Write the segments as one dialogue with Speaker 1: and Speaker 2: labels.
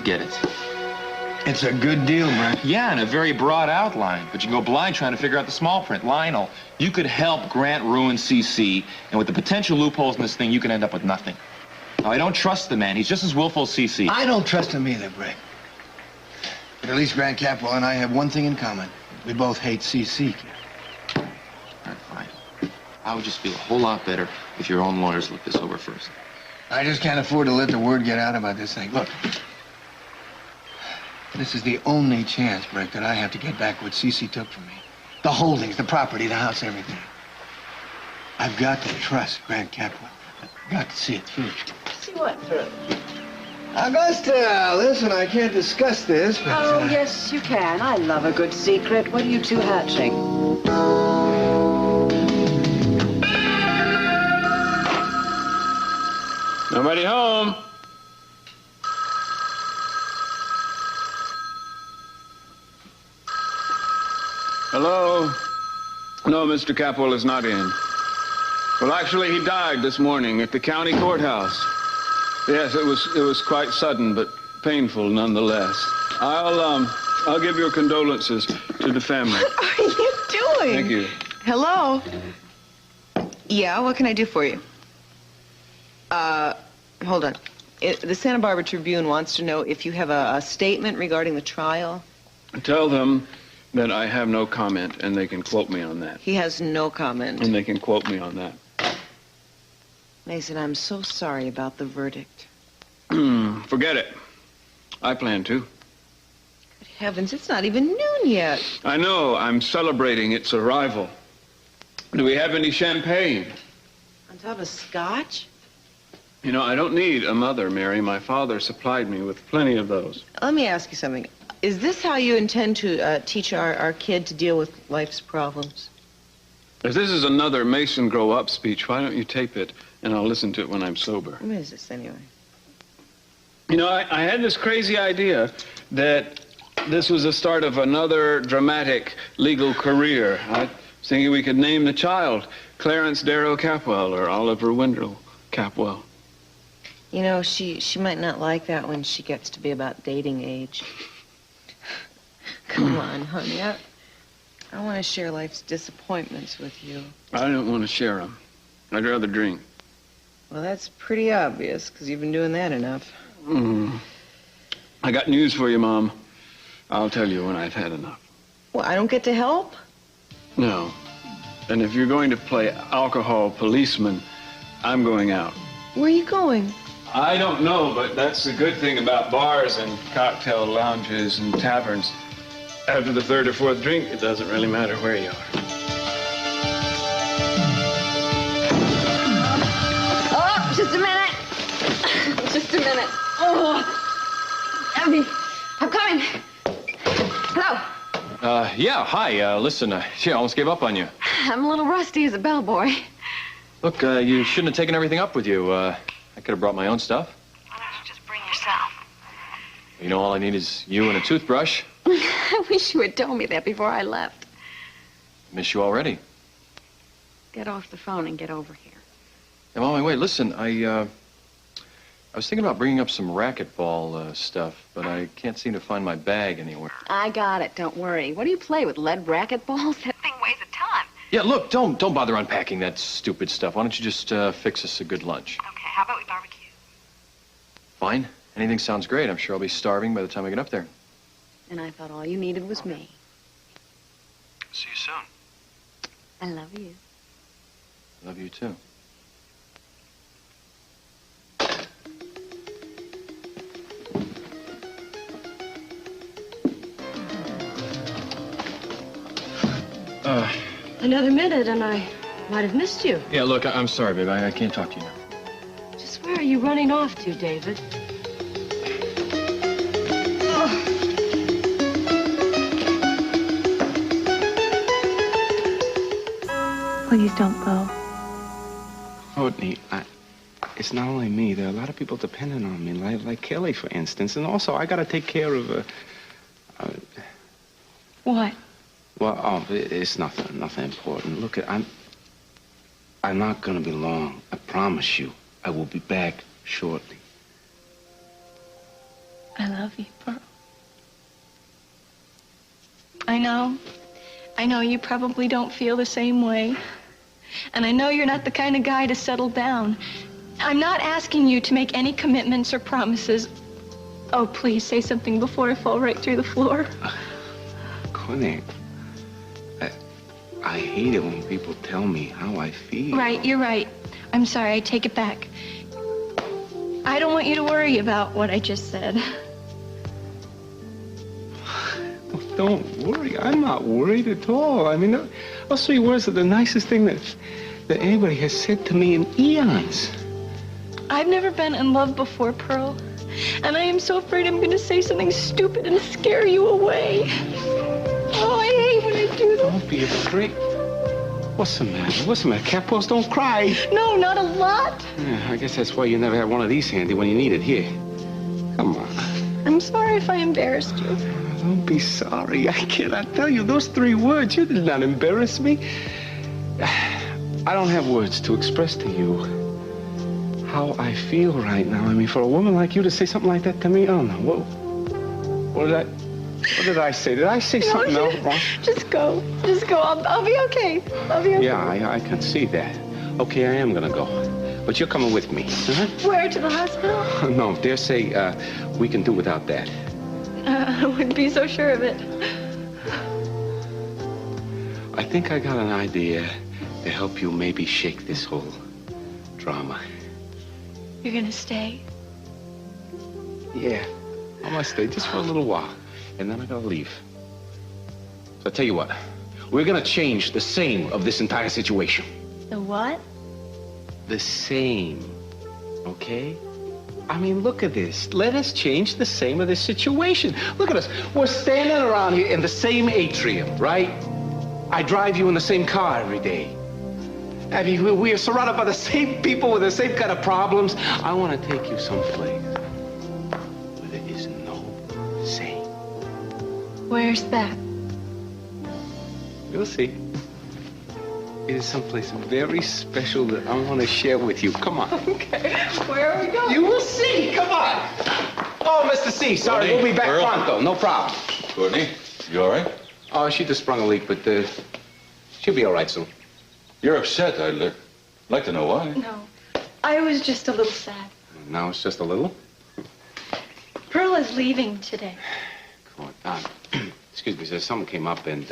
Speaker 1: get it.
Speaker 2: It's a good deal, Brent.
Speaker 1: Yeah, and a very broad outline. But you can go blind trying to figure out the small print. Lionel, you could help Grant ruin CC, and with the potential loopholes in this thing, you can end up with nothing. Now, I don't trust the man. He's just as willful as CC.
Speaker 2: I don't trust him either, Brent. But at least Grant Capwell and I have one thing in common. We both hate CC.
Speaker 1: All right, fine. I would just feel a whole lot better if your own lawyers looked this over first.
Speaker 2: I just can't afford to let the word get out about this thing. Look, this is the only chance, Brick, that I have to get back what CC took from me. The holdings, the property, the house, everything. I've got to trust Grant Capwell. I've got to see it through.
Speaker 3: See what through?
Speaker 2: Augusta, listen, I can't discuss this, but...
Speaker 3: Oh, yes, you can. I love a good secret. What are you two hatching?
Speaker 4: Nobody home. Hello? No, Mr. Capwell is not in. Well, actually, he died this morning at the county courthouse. Yes, it was quite sudden, but painful nonetheless. I'll give your condolences to the family.
Speaker 5: What are you doing?
Speaker 4: Thank you.
Speaker 5: Hello? Yeah, what can I do for you? Hold on. The Santa Barbara Tribune wants to know if you have a statement regarding the trial.
Speaker 4: Tell them that I have no comment, and they can quote me on that.
Speaker 5: He has no comment.
Speaker 4: And they can quote me on that.
Speaker 5: Mason, I'm so sorry about the verdict.
Speaker 4: Forget it. I plan to.
Speaker 5: Good heavens, it's not even noon yet.
Speaker 4: I know. I'm celebrating its arrival. Do we have any champagne?
Speaker 5: On top of scotch?
Speaker 4: You know, I don't need a mother, Mary. My father supplied me with plenty of those.
Speaker 5: Let me ask you something. Is this how you intend to teach our kid to deal with life's problems?
Speaker 4: If this is another Mason grow up speech, why don't you tape it and I'll listen to it when I'm sober?
Speaker 5: What is this anyway?
Speaker 4: You know, I had this crazy idea that this was the start of another dramatic legal career. I was thinking we could name the child Clarence Darrow Capwell or Oliver Wendell Capwell.
Speaker 5: You know, she might not like that when she gets to be about dating age. Come on, honey. I want to share life's disappointments with you.
Speaker 4: I don't want to share them. I'd rather drink.
Speaker 5: Well, that's pretty obvious, because you've been doing that enough.
Speaker 4: I got news for you, Mom. I'll tell you when I've had enough.
Speaker 5: Well, I don't get to help?
Speaker 4: No. And if you're going to play alcohol policeman, I'm going out.
Speaker 5: Where are you going?
Speaker 4: I don't know, but that's the good thing about bars and cocktail lounges and taverns. After the third or fourth drink, it doesn't really matter where you are.
Speaker 6: Oh, just a minute. Just a minute. Oh, Abby, I'm coming. Hello.
Speaker 1: Yeah, hi. Listen, she almost gave up on you.
Speaker 6: I'm a little rusty as a bellboy.
Speaker 1: Look, you shouldn't have taken everything up with you. I could have brought my own stuff.
Speaker 6: Why don't you just bring yourself?
Speaker 1: You know, all I need is you and a toothbrush.
Speaker 6: I wish you had told me that before I left.
Speaker 1: Miss you already.
Speaker 6: Get off the phone and get over here.
Speaker 1: I'm on my way. Listen, I was thinking about bringing up some racquetball stuff, but I can't seem to find my bag anywhere.
Speaker 6: I got it. Don't worry. What do you play with, lead racquetballs? That thing weighs a ton.
Speaker 1: Yeah, look, don't bother unpacking that stupid stuff. Why don't you just fix us a good lunch?
Speaker 6: Okay, how about we barbecue?
Speaker 1: Fine. Anything sounds great. I'm sure I'll be starving by the time I get up there.
Speaker 6: And I thought all you needed was me.
Speaker 1: See you soon.
Speaker 6: I love you.
Speaker 1: Love you, too.
Speaker 6: Another minute and I might have missed you.
Speaker 1: Yeah, look, I'm sorry, babe. I can't talk to you now.
Speaker 6: Just where are you running off to, David?
Speaker 7: Please don't go.
Speaker 8: Courtney, it's not only me. There are a lot of people dependent on me, like Kelly, for instance. And also, I got to take care of...
Speaker 7: What?
Speaker 8: Well, it's nothing important. Look, I'm not going to be long. I promise you. I will be back shortly.
Speaker 7: I love you, Pearl. I know you probably don't feel the same way. And I know you're not the kind of guy to settle down. I'm not asking you to make any commitments or promises. Oh, please say something before I fall right through the floor.
Speaker 8: Courtney, I hate it when people tell me how I feel.
Speaker 7: Right, you're right. I'm sorry, I take it back. I don't want you to worry about what I just said.
Speaker 8: Well, don't worry. I'm not worried at all. I mean, those 3 words are the nicest thing that anybody has said to me in eons.
Speaker 7: I've never been in love before, Pearl. And I am so afraid I'm going to say something stupid and scare you away. Oh, I hate when I do that.
Speaker 8: Don't be afraid. What's the matter? What's the matter? Capos, don't cry.
Speaker 7: No, not a lot.
Speaker 8: Yeah, I guess that's why you never had one of these handy when you need it. Here. Come on.
Speaker 7: I'm sorry if I embarrassed you.
Speaker 8: Don't be sorry. I cannot tell you those 3 words. You did not embarrass me. I don't have words to express to you how I feel right now. I mean, for a woman like you to say something like that to me, oh no. What did I say? Did I say something else wrong?
Speaker 7: Just go. Just go. I'll be okay. I'll be okay.
Speaker 8: Yeah, I can see that. Okay, I am gonna go. But you're coming with me. Uh-huh.
Speaker 7: Where, to the hospital?
Speaker 8: No, dare say we can do without that.
Speaker 7: I wouldn't be so sure of it.
Speaker 8: I think I got an idea to help you maybe shake this whole drama.
Speaker 7: You're gonna stay?
Speaker 8: Yeah, I must stay just for a little while, and then I gotta leave. So I tell you what, we're gonna change the same of this entire situation.
Speaker 7: The what?
Speaker 8: The same, okay? I mean, look at this. Let us change the same of this situation. Look at us. We're standing around here in the same atrium, right? I drive you in the same car every day. I mean, we are surrounded by the same people with the same kind of problems. I want to take you someplace where there is no same.
Speaker 7: Where's that?
Speaker 8: You'll see. It is someplace very special that I want to share with you. Come on.
Speaker 7: Okay. Where are we going?
Speaker 8: You will see. Come on. Oh, Mr. C, sorry. We'll be back pronto. No problem.
Speaker 9: Courtney, you all right?
Speaker 8: Oh, she just sprung a leak, but she'll be all right soon.
Speaker 9: You're upset. I'd like to know why.
Speaker 7: No. I was just a little sad.
Speaker 8: Now it's just a little.
Speaker 7: Pearl is leaving today.
Speaker 8: Come on. Excuse me, sir. Something came up, and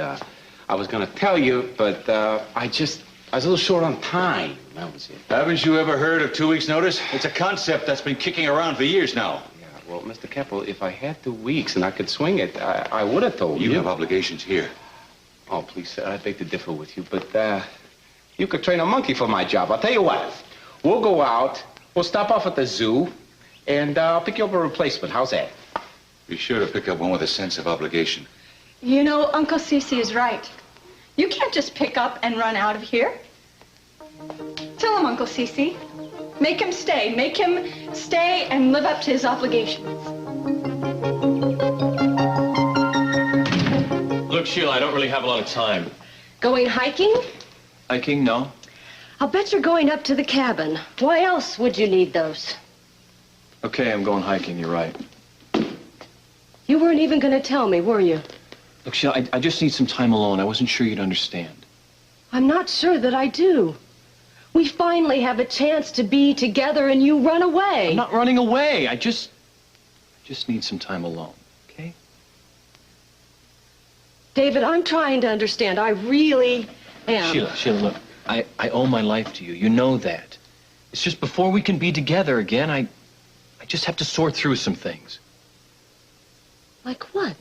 Speaker 8: I was going to tell you, but I was a little short on time. That was it.
Speaker 9: Haven't you ever heard of 2 weeks' notice? It's a concept that's been kicking around for years now.
Speaker 8: Yeah, well, Mr. Keppel, if I had 2 weeks and I could swing it, I would have told you.
Speaker 9: You have obligations here.
Speaker 8: Oh, please, sir, I beg to differ with you, but you could train a monkey for my job. I'll tell you what. We'll go out, we'll stop off at the zoo, and I'll pick you up a replacement. How's that?
Speaker 9: Be sure to pick up one with a sense of obligation.
Speaker 7: You know, Uncle Cece is right. You can't just pick up and run out of here. Tell him, Uncle Cece. Make him stay. Make him stay and live up to his obligations.
Speaker 1: Look, Sheila, I don't really have a lot of time.
Speaker 3: Going hiking?
Speaker 1: Hiking? No.
Speaker 3: I'll bet you're going up to the cabin. Why else would you need those?
Speaker 1: Okay, I'm going hiking. You're right.
Speaker 3: You weren't even going to tell me, were you?
Speaker 1: Look, Sheila, I just need some time alone. I wasn't sure you'd understand.
Speaker 3: I'm not sure that I do. We finally have a chance to be together and you run away.
Speaker 1: I'm not running away. I just need some time alone, okay?
Speaker 3: David, I'm trying to understand. I really am.
Speaker 1: Sheila, look, I owe my life to you. You know that. It's just before we can be together again, I just have to sort through some things.
Speaker 3: Like what?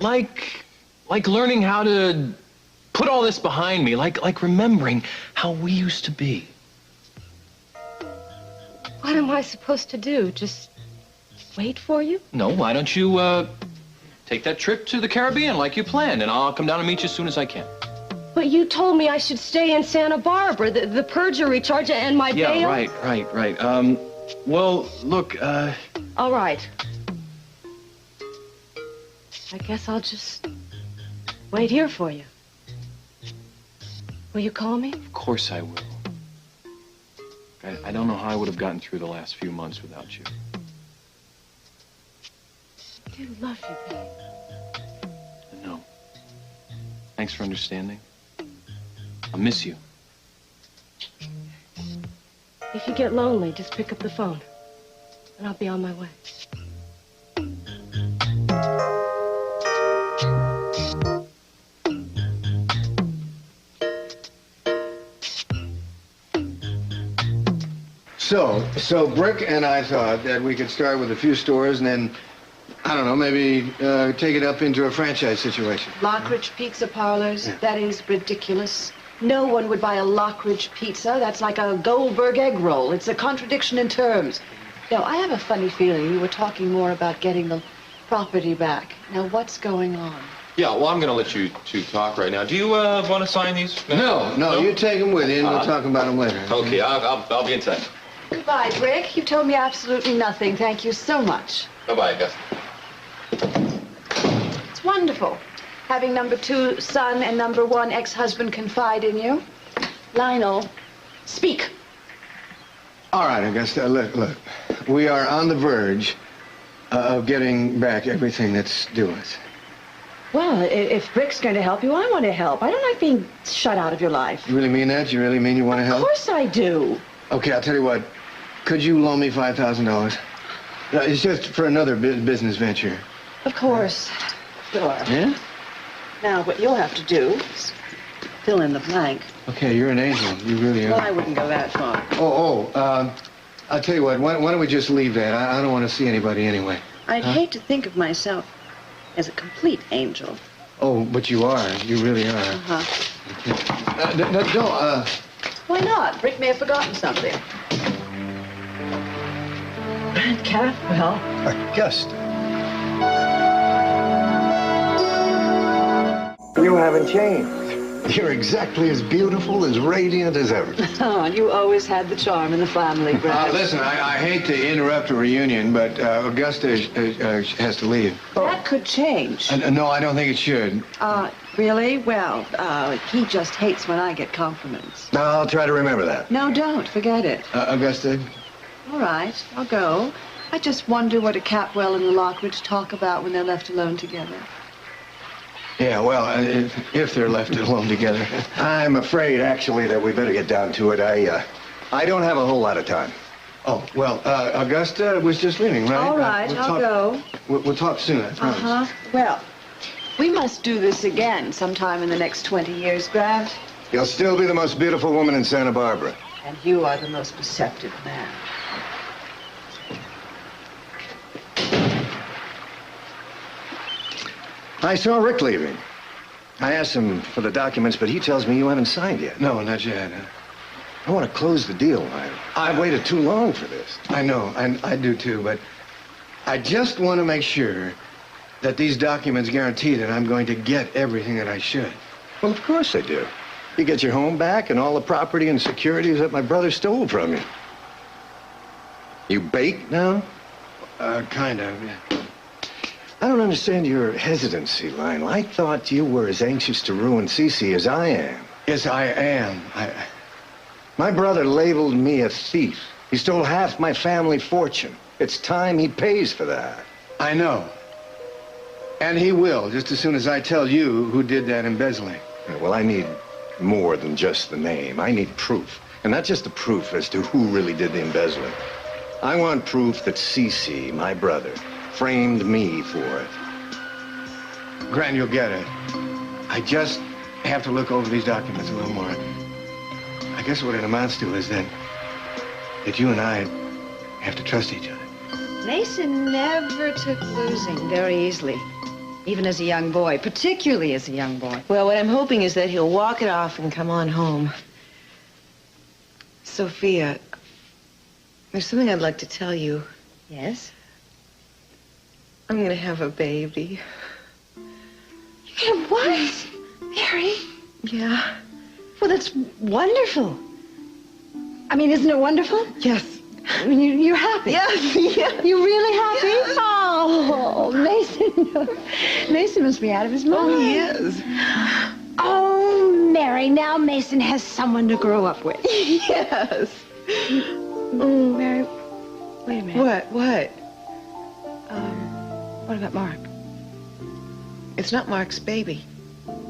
Speaker 1: Like learning how to put all this behind me, like remembering how we used to be.
Speaker 3: What am I supposed to do? Just wait for you?
Speaker 1: No, why don't you take that trip to the Caribbean like you planned, and I'll come down and meet you as soon as I can.
Speaker 3: But you told me I should stay in Santa Barbara, the perjury charge and my bail.
Speaker 1: Yeah, right. Well, look,
Speaker 3: All right. I guess I'll just wait here for you. Will you call me?
Speaker 1: Of course I will. I don't know how I would have gotten through the last few months without you.
Speaker 3: do love you, babe.
Speaker 10: I know. Thanks for understanding. I'll miss you.
Speaker 3: If you get lonely, just pick up the phone, and I'll be on my way.
Speaker 2: So Brick and I thought that we could start with a few stores and then, I don't know, maybe take it up into a franchise situation.
Speaker 11: Lockridge Pizza Parlors? Yeah. That is ridiculous. No one would buy a Lockridge pizza. That's like a Goldberg egg roll. It's a contradiction in terms. Now, I have a funny feeling you were talking more about getting the property back. Now, what's going on?
Speaker 1: Yeah, well, I'm going to let you two talk right now. Do you want to sign these?
Speaker 2: No, you take them with you, and we'll talk about them later.
Speaker 1: Okay, I'll be in touch.
Speaker 11: Goodbye, Brick. You've told me absolutely nothing. Thank you so much.
Speaker 1: Bye-bye, Augusta.
Speaker 11: It's wonderful having number 2 son and number 1 ex-husband confide in you. Lionel, speak.
Speaker 2: All right, Augusta, look. We are on the verge of getting back everything that's due us.
Speaker 11: Well, if Brick's going to help you, I want to help. I don't like being shut out of your life.
Speaker 2: You really mean that? You really mean you want to help?
Speaker 11: Of course I do.
Speaker 2: Okay, I'll tell you what. Could you loan me $5,000? It's just for another business venture.
Speaker 11: Of course. Sure.
Speaker 2: Yeah?
Speaker 11: Now, what you'll have to do is fill in the blank.
Speaker 2: Okay, you're an angel. You really are.
Speaker 11: Well, I wouldn't go that far.
Speaker 2: I'll tell you what. Why don't we just leave that? I don't want to see anybody anyway.
Speaker 11: I'd hate to think of myself as a complete angel.
Speaker 2: Oh, but you are. You really are.
Speaker 11: Uh-huh.
Speaker 2: Okay.
Speaker 11: Why not? Brick may have forgotten something. Grant Catwell.
Speaker 2: Augusta. You haven't changed. You're exactly as beautiful, as radiant as ever.
Speaker 11: Oh, you always had the charm in the family, Grant.
Speaker 2: Listen, I hate to interrupt a reunion, but Augusta has to leave.
Speaker 11: That could change.
Speaker 2: No, I don't think it should.
Speaker 11: Really? Well, he just hates when I get compliments.
Speaker 2: No, I'll try to remember that.
Speaker 11: No, don't. Forget it.
Speaker 2: Augusta?
Speaker 11: All right, I'll go. I just wonder what a Catwell and the Lockridge talk about when they're left alone together.
Speaker 2: Yeah, well, if they're left alone together. I'm afraid, actually, that we better get down to it. I don't have a whole lot of time. Oh, well, Augusta was just leaving, right?
Speaker 11: All right, I'll go.
Speaker 2: We'll talk soon, I promise.
Speaker 11: Uh-huh. Well, we must do this again sometime in the next 20 years, Grant.
Speaker 2: You'll still be the most beautiful woman in Santa Barbara.
Speaker 11: And you are the most perceptive man.
Speaker 2: I saw Rick leaving. I asked him for the documents, but he tells me you haven't signed yet. No, not yet. I want to close the deal. I've waited too long for this. I know, I do too, but I just want to make sure that these documents guarantee that I'm going to get everything that I should. Well, of course they do. You get your home back and all the property and securities that my brother stole from you. You bake now? Kind of, yeah. I don't understand your hesitancy, Lionel. I thought you were as anxious to ruin Cece as I am. Yes, I am. My brother labeled me a thief. He stole half my family fortune. It's time he pays for that. I know. And he will, just as soon as I tell you who did that embezzling. Well, I need more than just the name. I need proof. And not just the proof as to who really did the embezzling. I want proof that Cece, my brother, framed me for it. Grant, you'll get it. I just have to look over these documents a little more. I guess what it amounts to is that you and I have to trust each other.
Speaker 11: Meyson never took losing very easily, even as a young boy, particularly as a young boy.
Speaker 5: Well, what I'm hoping is that he'll walk it off and come on home. Sophia, there's something I'd like to tell you.
Speaker 11: Yes?
Speaker 5: I'm gonna have a baby.
Speaker 11: You have what? Mary?
Speaker 5: Yeah.
Speaker 11: Well, that's wonderful. I mean, isn't it wonderful?
Speaker 5: Yes.
Speaker 11: I mean, you're happy.
Speaker 5: Yes, yes.
Speaker 11: You're really happy? Yes. Oh, Meyson must be out of his mind.
Speaker 5: Oh, he is.
Speaker 11: Oh, Mary, now Meyson has someone to grow up with.
Speaker 5: Yes.
Speaker 11: Oh, Mary, wait a minute.
Speaker 5: What?
Speaker 11: What about Mark?
Speaker 5: It's not Mark's baby.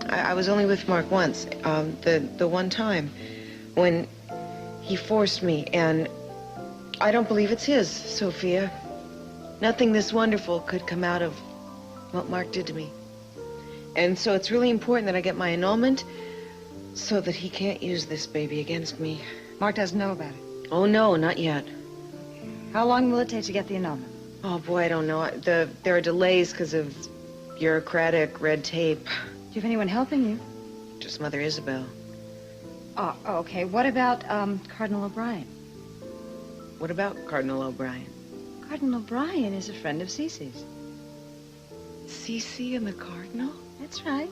Speaker 5: I was only with Mark once, the one time when he forced me, and I don't believe it's his, Sophia. Nothing this wonderful could come out of what Mark did to me. And so it's really important that I get my annulment so that he can't use this baby against me.
Speaker 11: Mark doesn't know about it?
Speaker 5: Oh, no, not yet.
Speaker 11: How long will it take to get the annulment?
Speaker 5: Oh, boy, I don't know. There are delays because of bureaucratic red tape.
Speaker 11: Do you have anyone helping you?
Speaker 5: Just Mother Isabel.
Speaker 11: Oh, okay. What about Cardinal O'Brien?
Speaker 5: What about Cardinal O'Brien?
Speaker 11: Cardinal O'Brien is a friend of Cece's.
Speaker 5: Cece and the Cardinal?
Speaker 11: That's right.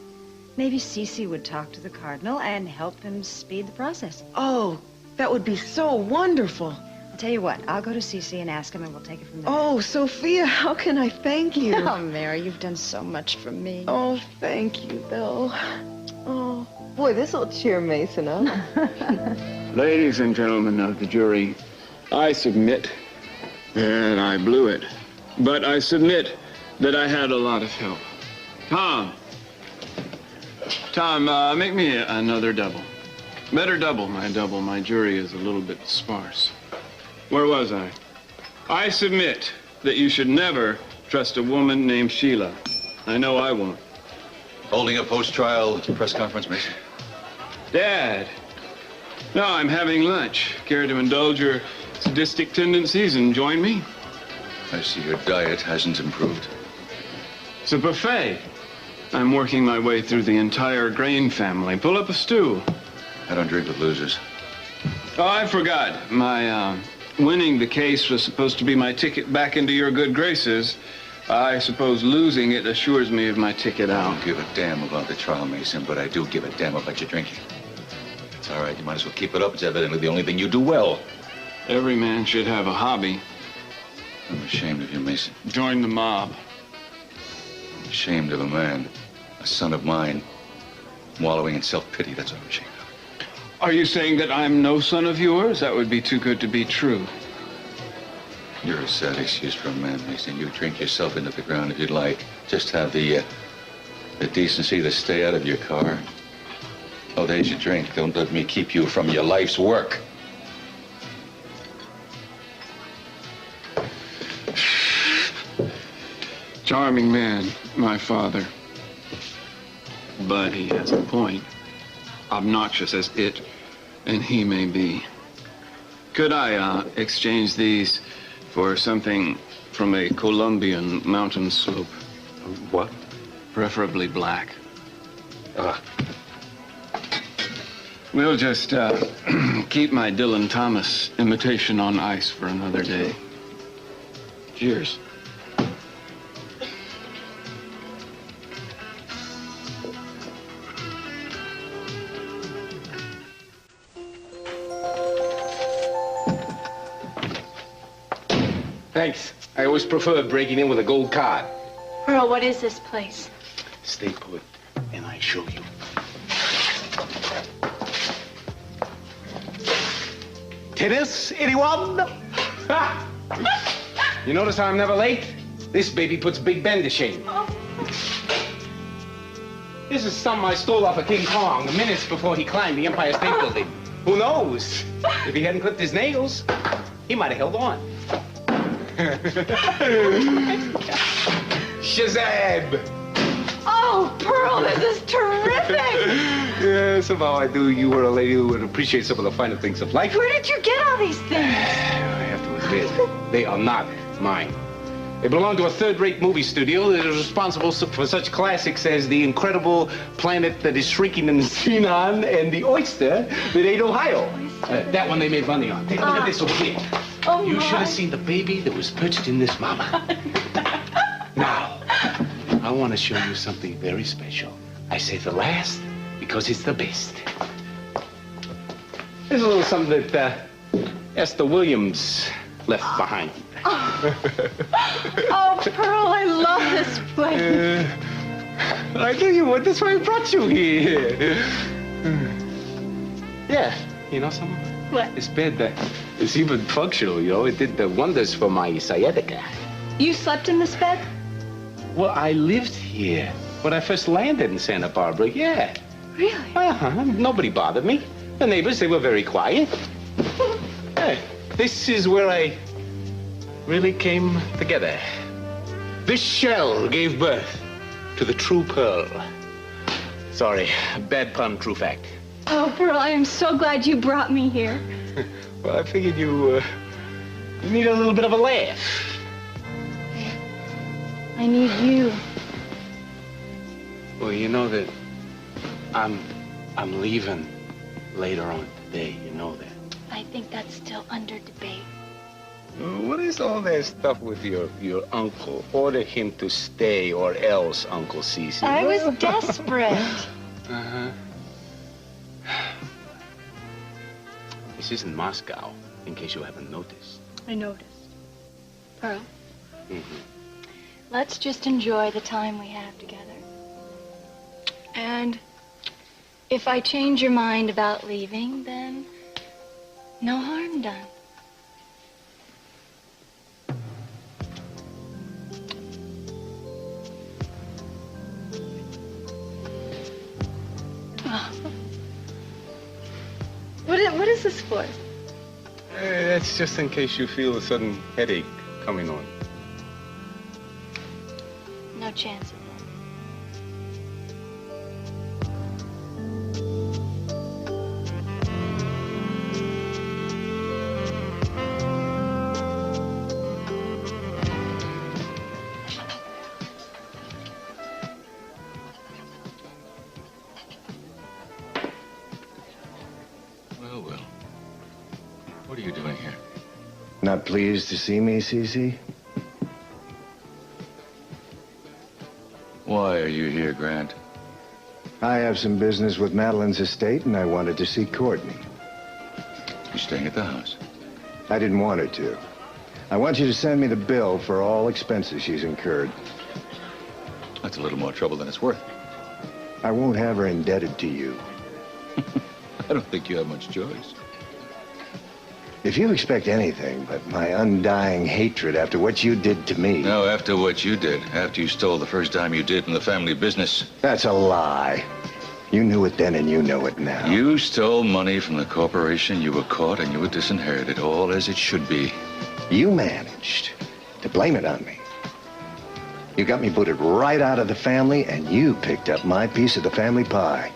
Speaker 11: Maybe Cece would talk to the Cardinal and help him speed the process.
Speaker 5: Oh, that would be so wonderful.
Speaker 11: I'll tell you what, I'll go to Cece and ask him and we'll take it from there.
Speaker 5: Oh, Sophia, how can I thank you?
Speaker 11: Oh, Mary, you've done so much for me.
Speaker 5: Oh, thank you, Bill. Oh, boy, this'll cheer Mason up.
Speaker 4: Ladies and gentlemen of the jury, I submit that I blew it. But I submit that I had a lot of help. Tom, make me another double. Better double. My jury is a little bit sparse. Where was I? I submit that you should never trust a woman named Sheila. I know I won't.
Speaker 9: Holding a post-trial press conference, Mason?
Speaker 4: Dad. No, I'm having lunch. Care to indulge your sadistic tendencies and join me?
Speaker 9: I see your diet hasn't improved.
Speaker 4: It's a buffet. I'm working my way through the entire grain family. Pull up a stew.
Speaker 9: I don't drink with losers.
Speaker 4: Oh, I forgot. My, winning the case was supposed to be my ticket back into your good graces. I suppose losing it assures me of my ticket out.
Speaker 9: I don't give a damn about the trial, Mason, but I do give a damn about your drinking. It's all right. You might as well keep it up. It's evidently the only thing you do well.
Speaker 4: Every man should have a hobby.
Speaker 9: I'm ashamed of you, Mason.
Speaker 4: Join the mob.
Speaker 9: I'm ashamed of a man, a son of mine, wallowing in self-pity. That's what I'm ashamed of.
Speaker 4: Are you saying that I'm no son of yours? That would be too good to be true.
Speaker 9: You're a sad excuse for a man, Mason. You drink yourself into the ground if you'd like. Just have the decency to stay out of your car. Oh, days you drink. Don't let me keep you from your life's work.
Speaker 4: Charming man, my father. But he has a point. Obnoxious as it and he may be. Could I exchange these for something from a Colombian mountain slope?
Speaker 8: What?
Speaker 4: Preferably black. We'll just keep my Dylan Thomas imitation on ice for another day. Cheers.
Speaker 8: Thanks. I always prefer breaking in with a gold card.
Speaker 7: Pearl, what is this place?
Speaker 8: Stay put, and I show you. Tennis, anyone? You notice how I'm never late? This baby puts Big Ben to shame. This is something I stole off of King Kong minutes before he climbed the Empire State Building. Who knows? If he hadn't clipped his nails, he might have held on. Shazam!
Speaker 7: Oh, Pearl, this is terrific!
Speaker 8: Yeah, somehow I knew you were a lady who would appreciate some of the finer things of life.
Speaker 7: Where did you get all these things?
Speaker 8: I have to admit, they are not mine. They belong to a third-rate movie studio that is responsible for such classics as The Incredible Planet That Is Shrinking in Xenon and The Oyster That Ate Ohio. That one they made money on. Take a look at this over here.
Speaker 7: Oh,
Speaker 8: you should have seen the baby that was perched in this mama. Now, I want to show you something very special. I say the last because it's the best. There's a little something that Esther Williams left behind.
Speaker 7: Oh, Pearl, I love this place.
Speaker 8: I knew you would. That's why I brought you here. Yeah, you know something?
Speaker 7: What?
Speaker 8: This bed is even functional, you know. It did the wonders for my sciatica.
Speaker 7: You slept in this bed?
Speaker 8: Well, I lived here when I first landed in Santa Barbara, yeah.
Speaker 7: Really?
Speaker 8: Uh-huh. Nobody bothered me. The neighbors, they were very quiet. Hey, this is where I really came together. This shell gave birth to the true pearl. Sorry, bad pun, true fact.
Speaker 7: Oh, Pearl, I am so glad you brought me here.
Speaker 8: Well, I figured you need a little bit of a laugh.
Speaker 7: I need you.
Speaker 8: Well, you know that I'm leaving later on today. You know that.
Speaker 7: I think that's still under debate.
Speaker 8: What is all that stuff with your uncle? Order him to stay or else, Uncle Cece.
Speaker 7: I was desperate.
Speaker 8: Uh-huh. This isn't Moscow, in case you haven't noticed.
Speaker 7: I noticed. Pearl,
Speaker 8: Mm-hmm.
Speaker 7: let's just enjoy the time we have together. And if I change your mind about leaving, then no harm done. Oh. What is this for?
Speaker 8: That's just in case you feel a sudden headache coming on.
Speaker 7: No chance of that.
Speaker 9: Well. What are you doing here?
Speaker 2: Not pleased to see me, Cece?
Speaker 9: Why are you here, Grant?
Speaker 2: I have some business with Madeline's estate, and I wanted to see Courtney.
Speaker 9: You staying at the house?
Speaker 2: I didn't want her to. I want you to send me the bill for all expenses she's incurred.
Speaker 9: That's a little more trouble than it's worth.
Speaker 2: I won't have her indebted to you.
Speaker 9: I don't think you have much choice.
Speaker 2: If you expect anything but my undying hatred after what you did to me...
Speaker 9: No, after what you did. After you stole the first time you did in the family business.
Speaker 2: That's a lie. You knew it then and you know it now.
Speaker 9: You stole money from the corporation, you were caught, and you were disinherited, all as it should be.
Speaker 2: You managed to blame it on me. You got me booted right out of the family, and you picked up my piece of the family pie.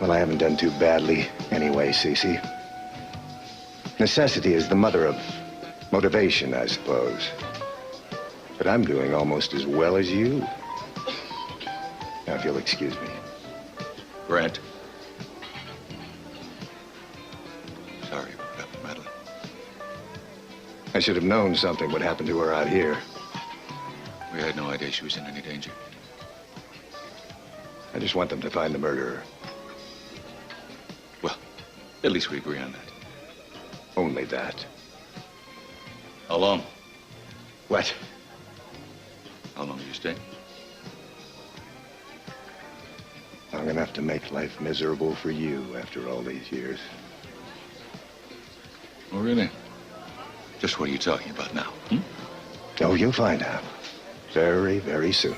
Speaker 2: Well, I haven't done too badly anyway, Cece. Necessity is the mother of motivation, I suppose. But I'm doing almost as well as you. Now, if you'll excuse me.
Speaker 9: Grant. Sorry what happened, Madeline.
Speaker 2: I should have known something would happen to her out here.
Speaker 9: We had no idea she was in any danger.
Speaker 2: I just want them to find the murderer.
Speaker 9: Well, at least we agree on that.
Speaker 2: Only that.
Speaker 9: How long?
Speaker 2: What?
Speaker 9: How long do you stay?
Speaker 2: Long enough to make life miserable for you after all these years.
Speaker 9: Oh, really? Just what are you talking about now?
Speaker 2: Oh, you'll find out. Very, very soon.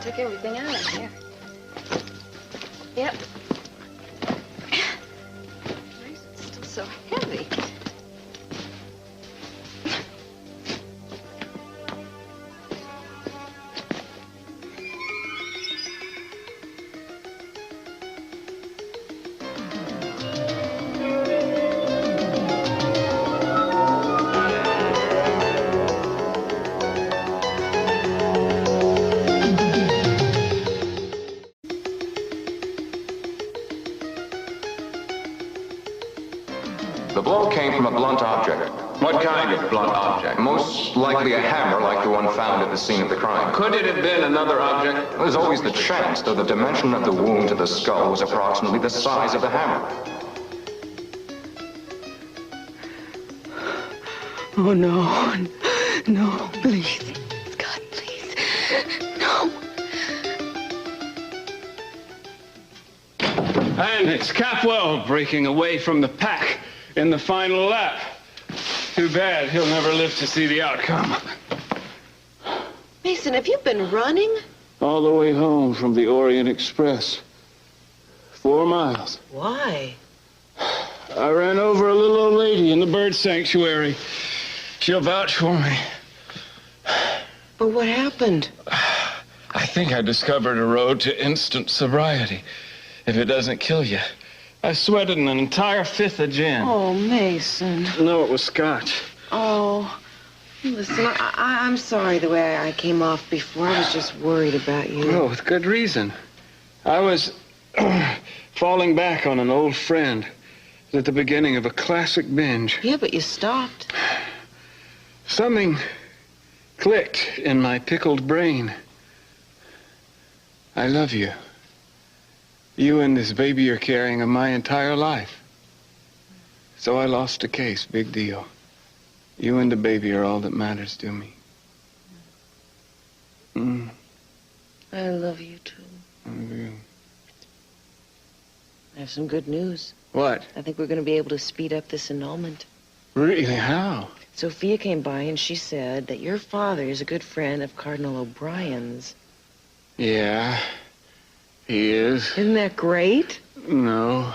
Speaker 6: Took everything out of here. Yep. Why is it still so heavy?
Speaker 12: The blow came from a blunt object.
Speaker 4: What kind of blunt object?
Speaker 12: Most likely a hammer like the one found at the scene of the crime.
Speaker 4: Could it have been another object?
Speaker 12: There's always the chance, though the dimension of the wound to the skull was approximately the size of the hammer.
Speaker 11: Oh, no. No, please. God, please. No.
Speaker 4: And it's Capwell breaking away from the pack in the final lap. Too bad he'll never live to see the outcome.
Speaker 5: Mason, have you been running?
Speaker 4: All the way home from the Orient Express. 4 miles.
Speaker 5: Why?
Speaker 4: I ran over a little old lady in the bird sanctuary. She'll vouch for me.
Speaker 5: But what happened?
Speaker 4: I think I discovered a road to instant sobriety. If it doesn't kill you. I sweated an entire 5th of gin.
Speaker 5: Oh, Mason.
Speaker 4: No, it was scotch.
Speaker 5: Oh, listen, I'm sorry the way I came off before. I was just worried about you.
Speaker 4: Oh, with good reason. I was falling back on an old friend at the beginning of a classic binge.
Speaker 5: Yeah, but you stopped.
Speaker 4: Something clicked in my pickled brain. I love you. You and this baby you're carrying are my entire life. So I lost a case, big deal. You and the baby are all that matters to me.
Speaker 5: I love you, too.
Speaker 4: I love you.
Speaker 5: I have some good news.
Speaker 4: What?
Speaker 5: I think we're going to be able to speed up this annulment.
Speaker 4: Really? How?
Speaker 5: Sophia came by and she said that your father is a good friend of Cardinal O'Brien's.
Speaker 4: Yeah, he is.
Speaker 5: Isn't that great?
Speaker 4: No.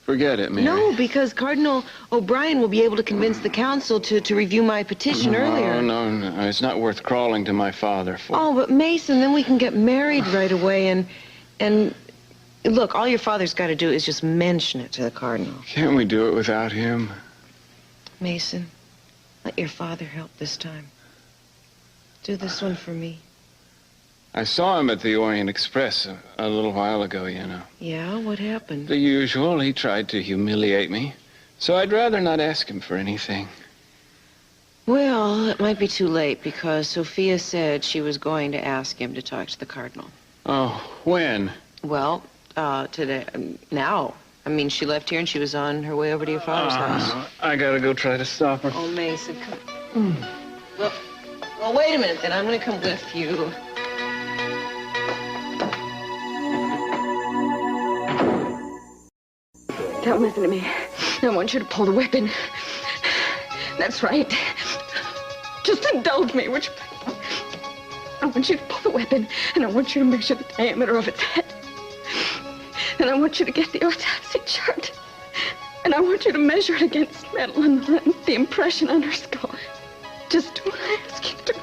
Speaker 4: Forget it, Mary.
Speaker 5: No, because Cardinal O'Brien will be able to convince the council to review my petition earlier.
Speaker 4: No. It's not worth crawling to my father for.
Speaker 5: Oh, but Mason, then we can get married right away and look, all your father's got to do is just mention it to the Cardinal.
Speaker 4: Can't we do it without him?
Speaker 5: Mason, let your father help this time. Do this one for me.
Speaker 4: I saw him at the Orient Express a little while ago, you know.
Speaker 5: Yeah? What happened?
Speaker 4: The usual. He tried to humiliate me. So I'd rather not ask him for anything.
Speaker 5: Well, it might be too late because Sophia said she was going to ask him to talk to the Cardinal.
Speaker 4: Oh, when?
Speaker 5: Well, today. Now. I mean, she left here and she was on her way over to your father's house.
Speaker 4: I gotta go try to stop her.
Speaker 5: Oh, Mason, come. Well, wait a minute then. I'm going to come with you.
Speaker 6: Don't listen to me. I want you to pull the weapon. That's right. Just indulge me, would you? I want you to pull the weapon, and I want you to measure the diameter of its head. And I want you to get the autopsy chart. And I want you to measure it against metal and the impression on her skull. Just do what I ask you to do.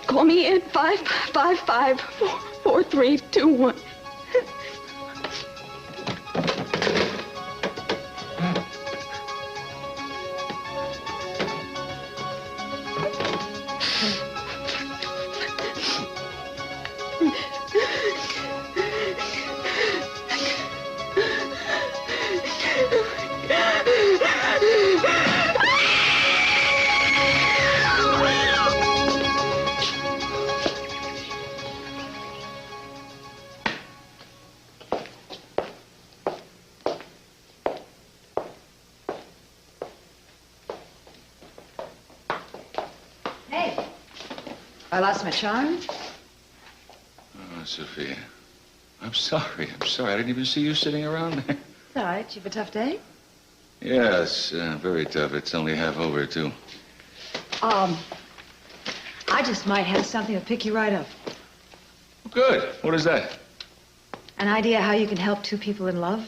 Speaker 6: Call me at 555-4321.
Speaker 11: I lost my charm?
Speaker 9: Oh, Sophia. I'm sorry. I didn't even see you sitting around there.
Speaker 11: It's all right. You have a tough day?
Speaker 9: Yes, very tough. It's only half over, too.
Speaker 11: I just might have something to pick you right up.
Speaker 9: Good. What is that?
Speaker 11: An idea how you can help two people in love?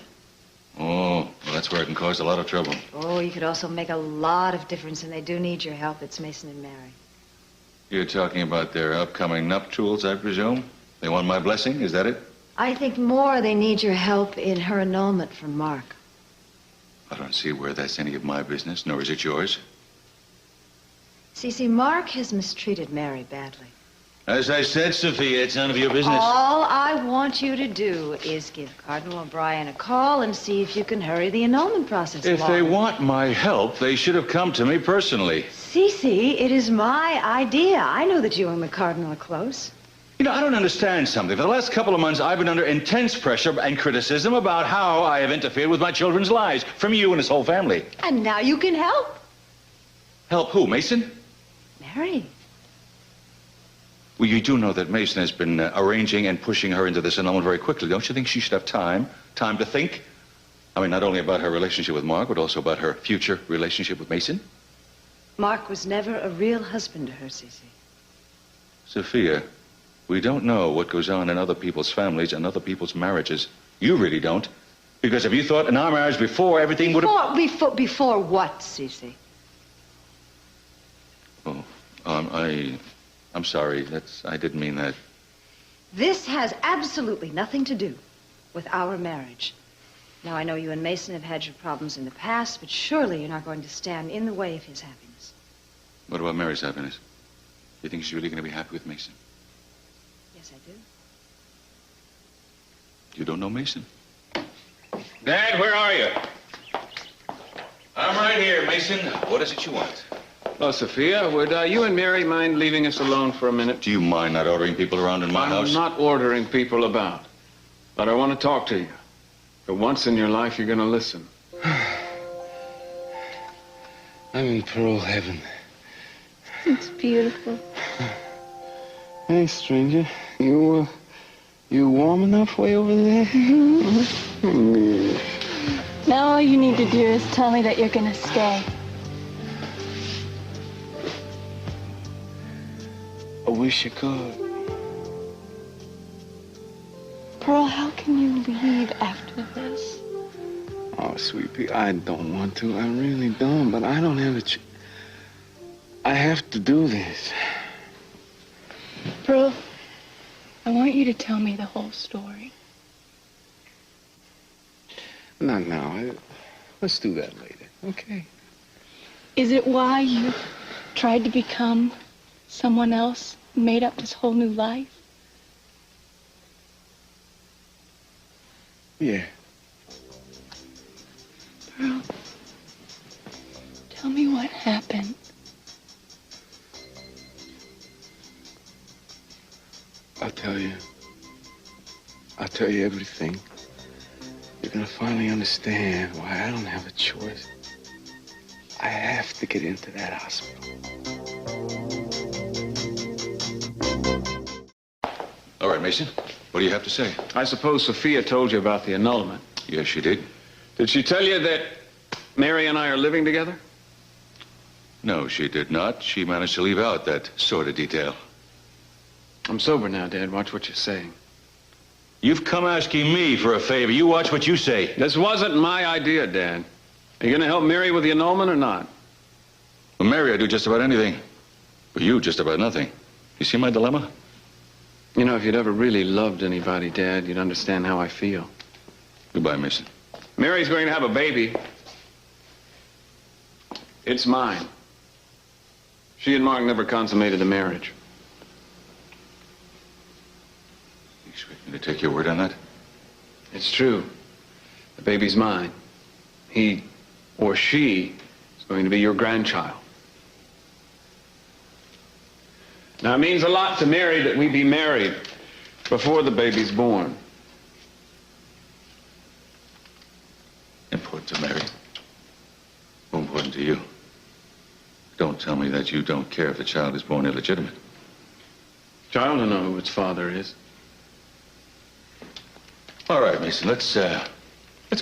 Speaker 9: Oh, well, that's where it can cause a lot of trouble.
Speaker 11: Oh, you could also make a lot of difference, and they do need your help. It's Mason and Mary.
Speaker 9: You're talking about their upcoming nuptials, I presume? They want my blessing, is that it?
Speaker 11: I think more they need your help in her annulment from Mark.
Speaker 9: I don't see where that's any of my business, nor is it yours.
Speaker 11: See, Mark has mistreated Mary badly.
Speaker 9: As I said, Sophia, it's none of your business.
Speaker 11: All I want you to do is give Cardinal O'Brien a call and see if you can hurry the annulment process
Speaker 9: If
Speaker 11: along.
Speaker 9: they want my help, they should have come to me personally.
Speaker 11: Cece, it is my idea. I know that you and the Cardinal are close.
Speaker 9: You know, I don't understand something. For the last couple of months, I've been under intense pressure and criticism about how I have interfered with my children's lives from you and his whole family.
Speaker 11: And now you can help.
Speaker 9: Help who, Mason?
Speaker 11: Mary.
Speaker 9: Well, you do know that Mason has been arranging and pushing her into this annulment very quickly. Don't you think she should have time to think? I mean, not only about her relationship with Mark, but also about her future relationship with Mason.
Speaker 11: Mark was never a real husband to her, Cece.
Speaker 9: Sophia, we don't know what goes on in other people's families and other people's marriages. You really don't. Because if you thought in our marriage before, everything would have...
Speaker 11: Before what, Cece?
Speaker 9: Oh, I'm sorry. I didn't mean that.
Speaker 11: This has absolutely nothing to do with our marriage. Now, I know you and Mason have had your problems in the past, but surely you're not going to stand in the way of his happiness.
Speaker 9: What about Mary's happiness? You think she's really going to be happy with Mason?
Speaker 11: Yes, I do.
Speaker 9: You don't know Mason?
Speaker 1: Dad, where are you?
Speaker 9: I'm right here, Mason. What is it you want?
Speaker 4: Well, Sophia, would you and Mary mind leaving us alone for a minute?
Speaker 9: Do you mind not ordering people around in my house?
Speaker 4: I'm not ordering people about. But I want to talk to you. For once in your life, you're going to listen.
Speaker 10: I'm in Pearl heaven.
Speaker 7: It's beautiful.
Speaker 10: Hey, stranger. You warm enough way over there?
Speaker 7: Now all you need to do is tell me that you're gonna stay.
Speaker 10: I wish you could.
Speaker 7: Pearl, how can you leave after this?
Speaker 10: Oh, sweet pea, I don't want to. I really don't, but I don't have a I have to do this.
Speaker 7: Pearl, I want you to tell me the whole story.
Speaker 10: Not now. Let's do that later, okay?
Speaker 7: Is it why you tried to become someone else and made up this whole new life?
Speaker 10: Yeah.
Speaker 7: Pearl, tell me what happened.
Speaker 10: I'll tell you. I'll tell you everything. You're gonna finally understand why I don't have a choice. I have to get into that hospital.
Speaker 9: All right, Mason. What do you have to say?
Speaker 4: I suppose Sophia told you about the annulment.
Speaker 9: Yes, she did.
Speaker 4: Did she tell you that Mary and I are living together?
Speaker 9: No, she did not. She managed to leave out that sort of detail.
Speaker 4: I'm sober now, Dad. Watch what you're saying.
Speaker 9: You've come asking me for a favor. You watch what you say.
Speaker 4: This wasn't my idea, Dad. Are you going to help Mary with the annulment or not?
Speaker 9: Well, Mary, I do just about anything. But you, just about nothing. You see my dilemma?
Speaker 4: You know, if you'd ever really loved anybody, Dad, you'd understand how I feel.
Speaker 9: Goodbye, Mason.
Speaker 4: Mary's going to have a baby. It's mine. She and Mark never consummated the marriage.
Speaker 9: You expect me to take your word on that?
Speaker 4: It's true. The baby's mine. He or she is going to be your grandchild. Now, it means a lot to Mary that we be married before the baby's born.
Speaker 9: Important to Mary. More important to you. Don't tell me that you don't care if the child is born illegitimate.
Speaker 4: Child will know who its father is.
Speaker 9: All right, Mason, let's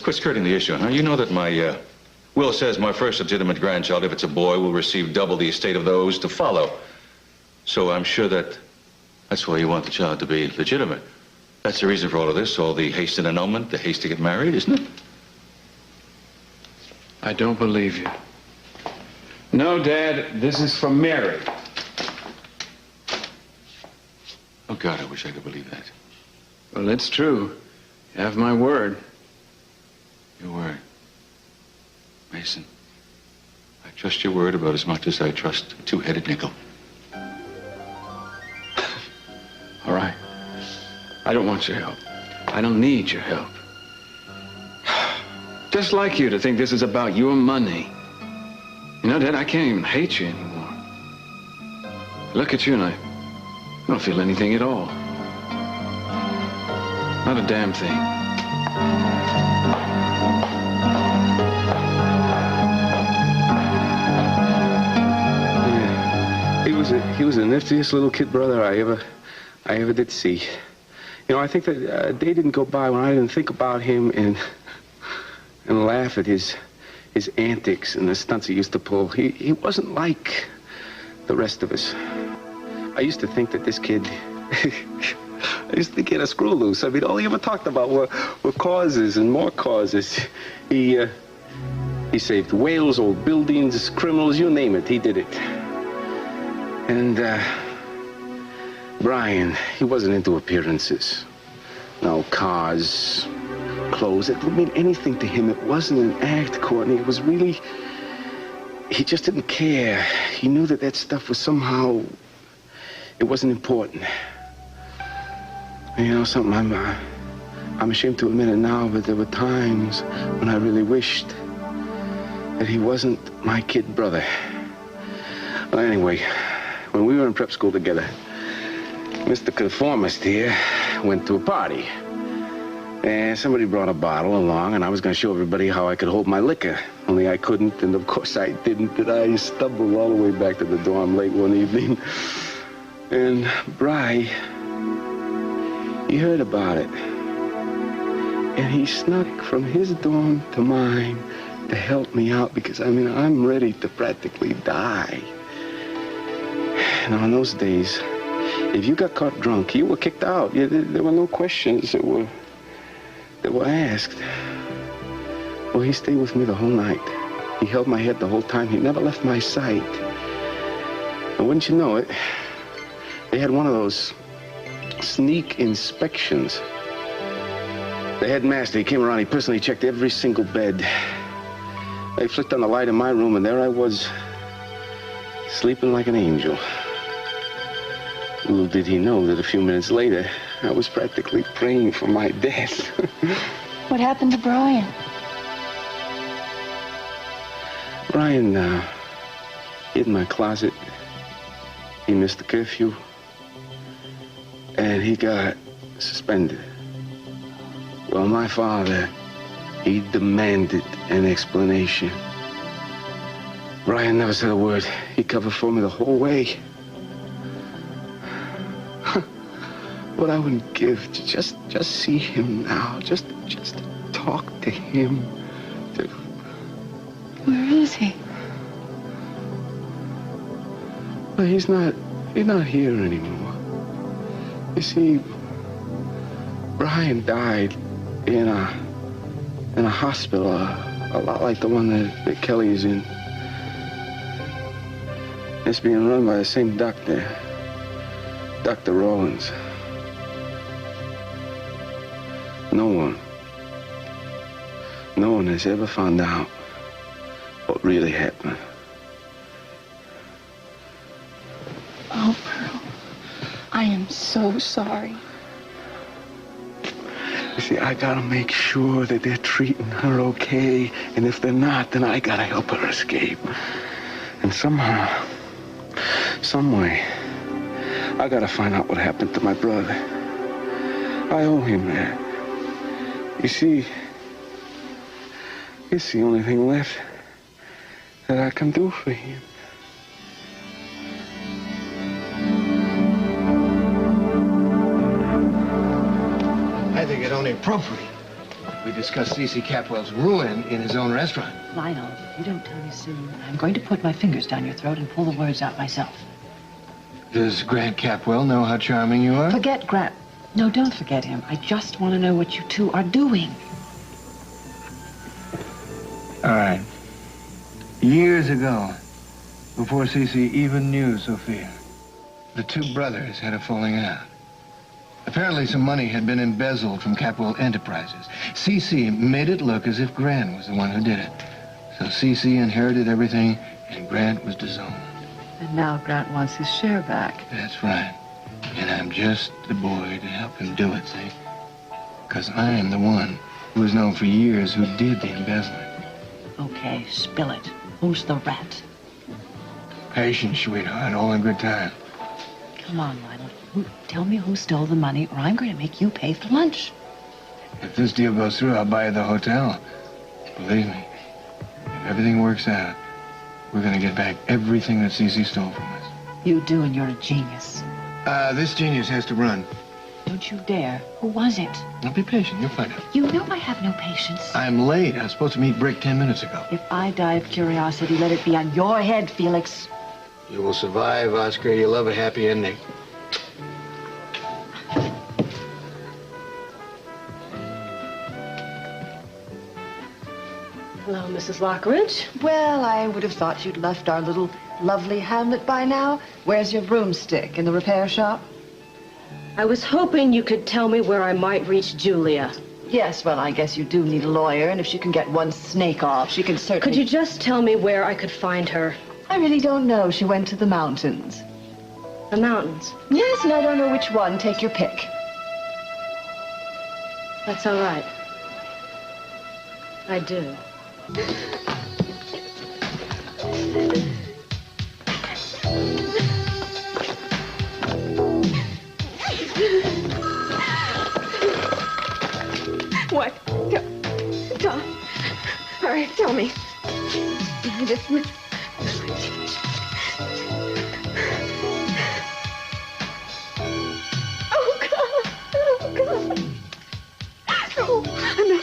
Speaker 9: quit skirting the issue, huh? You know that my will says my first legitimate grandchild, if it's a boy, will receive double the estate of those to follow. So I'm sure that's why you want the child to be legitimate. That's the reason for all of this, all the haste and annulment, the haste to get married, isn't it?
Speaker 4: I don't believe you. No, Dad, this is for Mary.
Speaker 9: Oh, God, I wish I could believe that.
Speaker 4: Well, it's true. You have my word.
Speaker 9: Your word. Mason, I trust your word about as much as I trust a two-headed nickel.
Speaker 10: I don't want your help. I don't need your help. Just like you to think this is about your money. You know, Dad, I can't even hate you anymore. Look at you and I don't feel anything at all. Not a damn thing. He was the niftiest little kid brother I ever did see. You know, I think that a day didn't go by when I didn't think about him and laugh at his antics and the stunts he used to pull. He wasn't like the rest of us. I used to think that this kid, I used to think he had a screw loose. I mean, all he ever talked about were causes and more causes. He saved whales, old buildings, criminals, you name it, he did it. And, Brian, he wasn't into appearances. No cars, clothes. It didn't mean anything to him. It wasn't an act, Courtney. It was really... He just didn't care. He knew that stuff was somehow... It wasn't important. You know something, I'm ashamed to admit it now, but there were times when I really wished that he wasn't my kid brother. Well, anyway, when we were in prep school together, Mr. Conformist here went to a party. And somebody brought a bottle along, and I was going to show everybody how I could hold my liquor. Only I couldn't, and of course I didn't. And I stumbled all the way back to the dorm late one evening. And Bri, he heard about it. And he snuck from his dorm to mine to help me out because, I mean, I'm ready to practically die. Now, in those days, if you got caught drunk, you were kicked out. There were no questions that were asked. Well, he stayed with me the whole night. He held my head the whole time. He never left my sight. And wouldn't you know it, they had one of those sneak inspections. The headmaster, he came around, he personally checked every single bed. They flicked on the light in my room, and there I was, sleeping like an angel. Little did he know that a few minutes later, I was practically praying for my death.
Speaker 7: What happened to Brian?
Speaker 10: Brian, hid in my closet. He missed the curfew. And he got suspended. Well, my father, he demanded an explanation. Brian never said a word. He covered for me the whole way. What I wouldn't give to just see him now, just talk to him.
Speaker 7: Where is he?
Speaker 10: Well, he's not here anymore. You see, Brian died in a hospital, a lot like the one that Kelly's in. It's being run by the same doctor, Dr. Rollins. No one has ever found out what really happened.
Speaker 7: Oh, Pearl, I am so sorry.
Speaker 10: You see, I gotta make sure that they're treating her okay, and if they're not, then I gotta help her escape. And somehow, some way, I gotta find out what happened to my brother. I owe him that. You see, it's the only thing left that I can do for him.
Speaker 2: I think it only appropriate we discuss C.C. Capwell's ruin in his own restaurant.
Speaker 11: Lionel, if you don't tell me soon, I'm going to put my fingers down your throat and pull the words out myself.
Speaker 2: Does Grant Capwell know how charming you are?
Speaker 11: Forget Grant. No, don't forget him. I just want to know what you two are doing.
Speaker 2: All right. Years ago, before C.C. even knew Sophia, the two brothers had a falling out. Apparently some money had been embezzled from Capwell Enterprises. C.C. made it look as if Grant was the one who did it. So C.C. inherited everything, and Grant was disowned.
Speaker 11: And now Grant wants his share back.
Speaker 2: That's right. And I'm just the boy to help him do it, see? Because I am the one who was known for years who did the embezzling.
Speaker 11: Okay, spill it. Who's the rat?
Speaker 2: Patience, sweetheart, all in good time.
Speaker 11: Come on, Lionel. Tell me who stole the money, or I'm going to make you pay for lunch.
Speaker 2: If this deal goes through, I'll buy you the hotel. Believe me, if everything works out, we're going to get back everything that Cece stole from us.
Speaker 11: You do, and you're a genius.
Speaker 2: This genius has to run.
Speaker 11: Don't you dare. Who was it?
Speaker 2: Now be patient, you'll find out.
Speaker 11: You know I have no patience.
Speaker 2: I'm late. I was supposed to meet Brick 10 minutes ago.
Speaker 11: If I die of curiosity, let it be on your head, Felix.
Speaker 2: You will survive, Oscar. You'll love a happy ending.
Speaker 3: Hello, Mrs. Lockridge.
Speaker 11: Well, I would have thought you'd left our little lovely hamlet by now. Where's your broomstick? In the repair shop?
Speaker 3: I was hoping you could tell me where I might reach Julia.
Speaker 11: Yes, well, I guess you do need a lawyer, and if she can get one snake off, she can certainly...
Speaker 3: Could you just tell me where I could find her?
Speaker 11: I really don't know. She went to the mountains.
Speaker 3: The mountains?
Speaker 11: Yes, and I don't know which one. Take your pick.
Speaker 3: That's all right. I do.
Speaker 6: What? Tell. All right, tell me. Just... Oh, God. Oh, God. Oh, no.